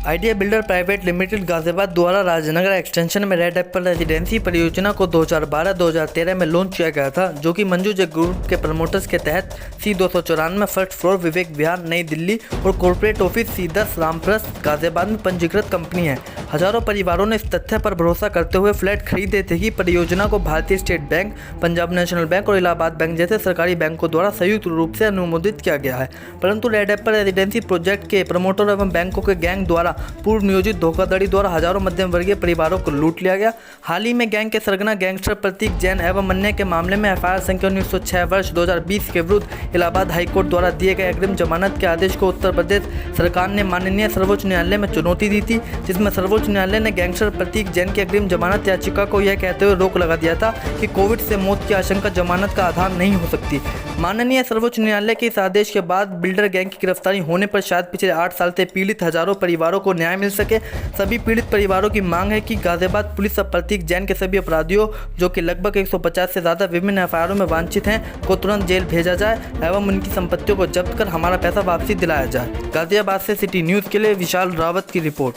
Idea builder private limited Ghaziabad द्वारा Rajnagar extension में red Apple residency परियोजना को 2012-2013 में लॉन्च किया गया था, जो कि मंजू जे ग्रुप के प्रमोटर्स के तहत C294 first floor Vivek Vihar नई दिल्ली और corporate office C10 Ramprastha Ghaziabad में पंजीकृत कंपनी है। हजारों परिवारों ने इस तथ्य पर भरोसा करते हुए फ्लैट खरीदे थे कि परियोजना को भारतीय state bank, Punjab national bank और इलाहाबाद बैंक जैसे सरकारी बैंकों द्वारा संयुक्त रूप से अनुमोदित किया गया है। परंतु रेड एप्पल रेजिडेंसी प्रोजेक्ट के प्रमोटर एवं बैंकों के गैंग द्वारा पूर्व नियोजित धोखाधड़ी द्वारा हजारों मध्यम वर्गीय परिवारों को लूट लिया गया। हाल ही में गैंग के सरगना गैंगस्टर प्रतीक जैन एवं अन्य के मामले में FIR संख्या 1906 वर्ष 2020 के विरुद्ध इलाहाबाद हाईकोर्ट द्वारा दिए गए अग्रिम जमानत के आदेश को उत्तर प्रदेश सरकार ने माननीय सर्वोच्च न्यायालय में चुनौती दी थी, जिसमें सर्वोच्च न्यायालय ने गैंगस्टर प्रतीक जैन की अग्रिम जमानत याचिका को यह कहते हुए रोक लगा दिया था कि कोविड से मौत की आशंका जमानत का आधार नहीं हो सकती। माननीय सर्वोच्च न्यायालय के इस आदेश के बाद बिल्डर गैंग की गिरफ्तारी होने पर शायद पिछले 8 साल से पीड़ित हजारों परिवारों को न्याय मिल सके। सभी पीड़ित परिवारों की मांग है कि गाजियाबाद पुलिस अब प्रतीक जैन के सभी अपराधियों, जो कि लगभग 150 से ज़्यादा विभिन्न FIR में वांछित हैं, को तुरंत जेल भेजा जाए एवं उनकी संपत्तियों को जब्त कर हमारा पैसा वापसी दिलाया जाए। गाजियाबाद से सिटी न्यूज़ के लिए विशाल रावत की रिपोर्ट।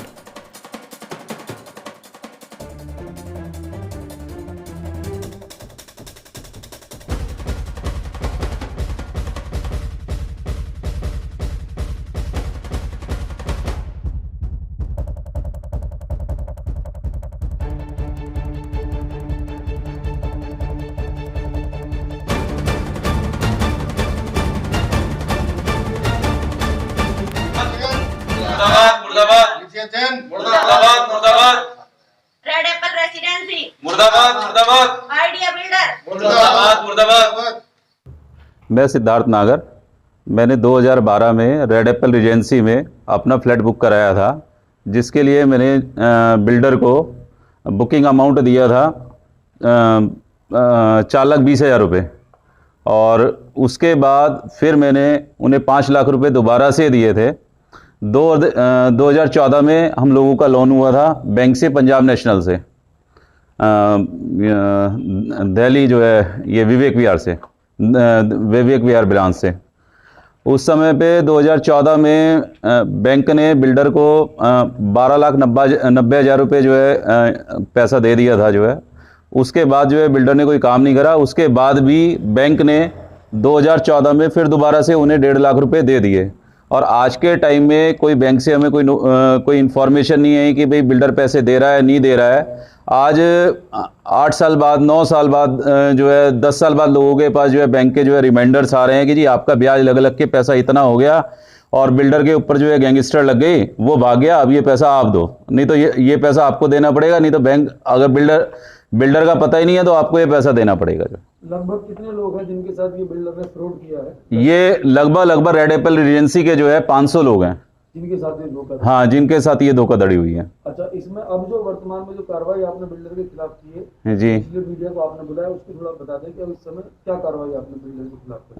रेड एप्पल रेसिडेंसी मुर्दाबाद मुर्दाबाद, आइडिया बिल्डर मुर्दाबाद मुर्दाबाद। मैं सिद्धार्थ नागर, मैंने 2012 में रेड एप्पल रेजिडेंसी में अपना फ्लैट बुक कराया था, जिसके लिए मैंने बिल्डर को बुकिंग अमाउंट दिया था 4,20,000 रुपये, और उसके बाद फिर मैंने उन्हें 5 लाख रुपए दोबारा से दिए थे। 2014 में हम लोगों का लोन हुआ था बैंक से, पंजाब नेशनल से, दिल्ली जो है ये विवेक विहार ब्रांच से। उस समय पे 2014 में बैंक ने बिल्डर को 12,90,000 रुपये जो है पैसा दे दिया था जो है। उसके बाद जो है बिल्डर ने कोई काम नहीं करा। उसके बाद भी बैंक ने 2014 में फिर दोबारा से उन्हें 1.5 लाख रुपए दे दिए, और आज के टाइम में कोई बैंक से हमें कोई इन्फॉर्मेशन नहीं है कि भाई बिल्डर पैसे दे रहा है नहीं दे रहा है। आज 8 साल बाद, 9 साल बाद, जो है 10 साल बाद लोगों के पास जो है बैंक के जो है रिमाइंडर्स आ रहे हैं कि जी आपका ब्याज लग के पैसा इतना हो गया, और बिल्डर के ऊपर जो है गैंगस्टर लग गई, वो भाग गया, अब ये पैसा आप दो, नहीं तो ये पैसा आपको देना पड़ेगा, नहीं तो बैंक, अगर बिल्डर का पता ही नहीं है तो आपको ये पैसा देना पड़ेगा। जो लगभग कितने लोग हैं जिनके साथ ये बिल्डर ने फ्रॉड किया है? ये लगभग रेड एप्पल रेजिडेंसी के जो है 500 लोग हैं जिनके साथ ये धोखाधड़ी। हाँ, जिनके साथ ये धोखाधड़ी हुई है। अच्छा, इसमें अब जो वर्तमान में जो कार्रवाई आपने बिल्डर के खिलाफ की है जी, पिछले मीडिया को आपने बुलाया, उसको थोड़ा बता दें कि अब इस समय क्या कार्रवाई आपने बिल्डर के खिलाफ की?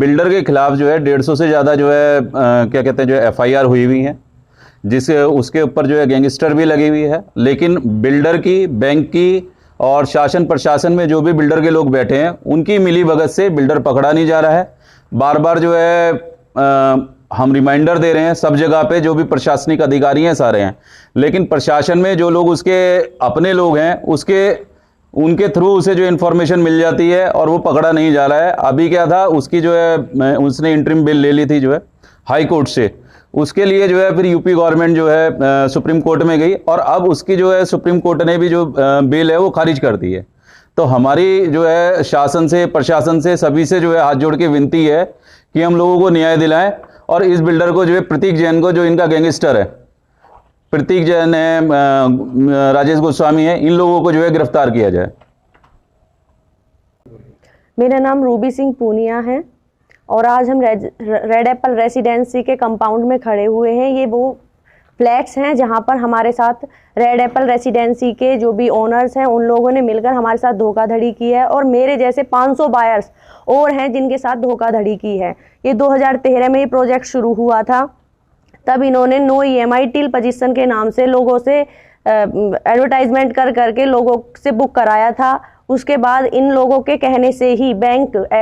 बिल्डर के खिलाफ जो है 150 से ज़्यादा जो है क्या कहते हैं जो है FIR हुई हुई है, जिससे उसके ऊपर जो है गैंगस्टर भी लगी हुई है। लेकिन बिल्डर की, बैंक की और शासन प्रशासन में जो भी बिल्डर के लोग बैठे हैं, उनकी मिली भगत से बिल्डर पकड़ा नहीं जा रहा है। बार बार जो है हम रिमाइंडर दे रहे हैं सब जगह पे, जो भी प्रशासनिक अधिकारी हैं सारे हैं, लेकिन प्रशासन में जो लोग उसके अपने लोग हैं उनके थ्रू उसे जो इन्फॉर्मेशन मिल जाती है और वो पकड़ा नहीं जा रहा है। अभी क्या था, उसकी जो है उसने इंटरिम बिल ले ली थी जो है हाई कोर्ट से, उसके लिए जो है फिर यूपी गवर्नमेंट जो है सुप्रीम कोर्ट में गई, और अब उसकी जो है सुप्रीम कोर्ट ने भी जो बिल है वो खारिज कर दी है। तो हमारी जो है शासन से, प्रशासन से, सभी से जो है हाथ जोड़ के विनती है कि हम लोगों को न्याय दिलाएं, और इस बिल्डर को जो है प्रतीक जैन को, जो इनका गैंगस्टर है, प्रतीक जैन है, राजेश गोस्वामी है, इन लोगों को जो है गिरफ्तार किया जाए। मेरा नाम रूबी सिंह पूनिया है, और आज हम रेड एप्पल रेसिडेंसी के कंपाउंड में खड़े हुए हैं। ये वो फ्लैट्स हैं जहां पर हमारे साथ रेड एप्पल रेसिडेंसी के जो भी ओनर्स हैं, उन लोगों ने मिलकर हमारे साथ धोखाधड़ी की है, और मेरे जैसे 500 बायर्स और हैं जिनके साथ धोखाधड़ी की है। ये 2013 में ये प्रोजेक्ट शुरू हुआ था, तब इन्होंने नो EMI टिल पोजीशन के नाम से लोगों से एडवर्टाइजमेंट करके लोगों से बुक कराया था। उसके बाद इन लोगों के कहने से ही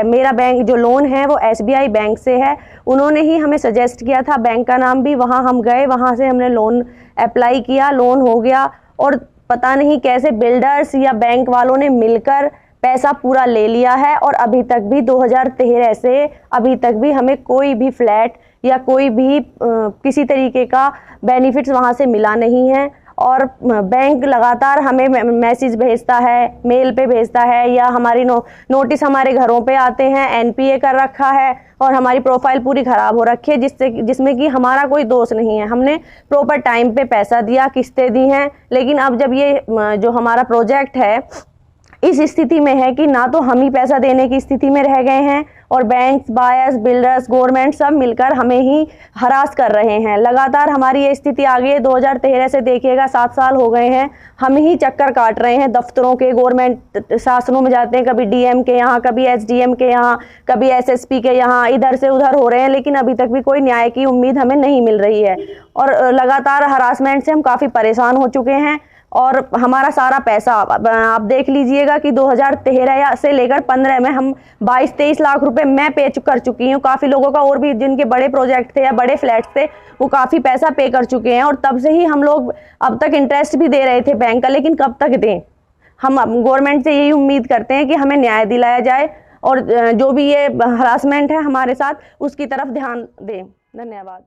मेरा बैंक जो लोन है वो SBI बैंक से है, उन्होंने ही हमें सजेस्ट किया था, बैंक का नाम भी, वहाँ हम गए, वहाँ से हमने लोन अप्लाई किया, लोन हो गया। और पता नहीं कैसे बिल्डर्स या बैंक वालों ने मिलकर पैसा पूरा ले लिया है और अभी तक भी 2013 से अभी तक भी हमें कोई भी फ्लैट या कोई भी किसी तरीके का बेनिफिट्स वहाँ से मिला नहीं है। और बैंक लगातार हमें मैसेज भेजता है, मेल पे भेजता है, या हमारी नोटिस हमारे घरों पे आते हैं, NPA कर रखा है और हमारी प्रोफाइल पूरी ख़राब हो रखी है, जिसमें कि हमारा कोई दोष नहीं है। हमने प्रॉपर टाइम पे पैसा दिया, किस्तें दी हैं, लेकिन अब जब ये जो हमारा प्रोजेक्ट है इस स्थिति में है कि ना तो हम ही पैसा देने की स्थिति में रह गए हैं और बैंक्स, बायर्स, बिल्डर्स, गवर्नमेंट सब मिलकर हमें ही हरास कर रहे हैं। लगातार हमारी ये स्थिति आ गई है। 2013 से देखिएगा 7 साल हो गए हैं, हम ही चक्कर काट रहे हैं दफ्तरों के, गवर्नमेंट शासनों में जाते हैं, कभी DM के यहाँ, कभी SDM के यहाँ, कभी SSP के यहाँ, इधर से उधर हो रहे हैं, लेकिन अभी तक भी कोई न्याय की उम्मीद हमें नहीं मिल रही है। और लगातार हरासमेंट से हम काफ़ी परेशान हो चुके हैं और हमारा सारा पैसा आप देख लीजिएगा कि 2013 से लेकर 15 में हम 22-23 लाख रुपए मैं पे कर चुकी हूँ। काफ़ी लोगों का और भी जिनके बड़े प्रोजेक्ट थे या बड़े फ्लैट्स थे वो काफ़ी पैसा पे कर चुके हैं और तब से ही हम लोग अब तक इंटरेस्ट भी दे रहे थे बैंक का, लेकिन कब तक दें। हम गवर्नमेंट से यही उम्मीद करते हैं कि हमें न्याय दिलाया जाए और जो भी ये हरासमेंट है हमारे साथ उसकी तरफ ध्यान दें। धन्यवाद।